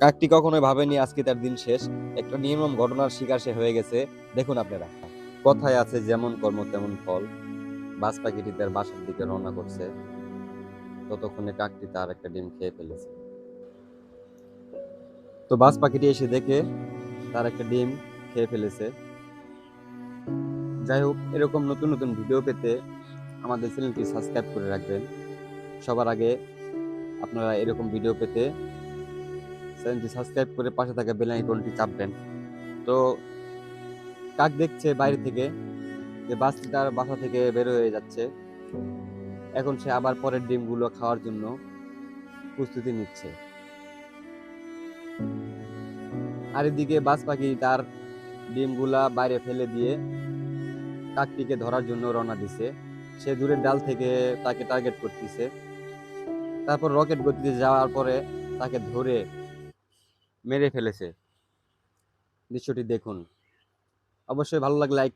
কাকটি কখনোই ভাবেনি আজকে তার দিন শেষ। একটা নির্মম ঘটনার শিকার সে হয়ে গেছে। দেখুন আপনারা। কথায় আছে যেমন কর্ম তেমন ফল। বাজ পাখিটি তার বাসার দিকে রওনা করছে। ততক্ষণে কাকটি তার একটা ডিম খেয়ে ফেলেছে। তো বাজ পাখিটি এসে দেখে তার একটা ডিম খেয়ে ফেলেছে। যাই হোক, এরকম নতুন নতুন ভিডিও পেতে আমাদের চ্যানেলটি সাবস্ক্রাইব করে রাখবেন। সবার আগে আপনারা এরকম ভিডিও পেতে চ্যানেলটি সাবস্ক্রাইব করে পাশে থাকা বেল আইকনটি চাপবেন। তো কাক দেখছে বাইরে থেকে যে বাসটি তার বাসা থেকে বের হয়ে যাচ্ছে। এখন সে আবার পরের ডিমগুলো খাওয়ার জন্য প্রস্তুতি নিচ্ছে। আর এদিকে বাজ পাখি তার ডিমগুলা বাইরে ফেলে দিয়ে কাকটিকে ধরার জন্য রওনা দিছে। সে দূরের ডাল থেকে তাকে টার্গেট করতেছে। তারপর রকেট গতিতে যাওয়ার পরে তাকে ধরে মেরে ফেলেছে। দৃশ্যটি দেখুন। অবশ্যই ভালো লাগলে লাইক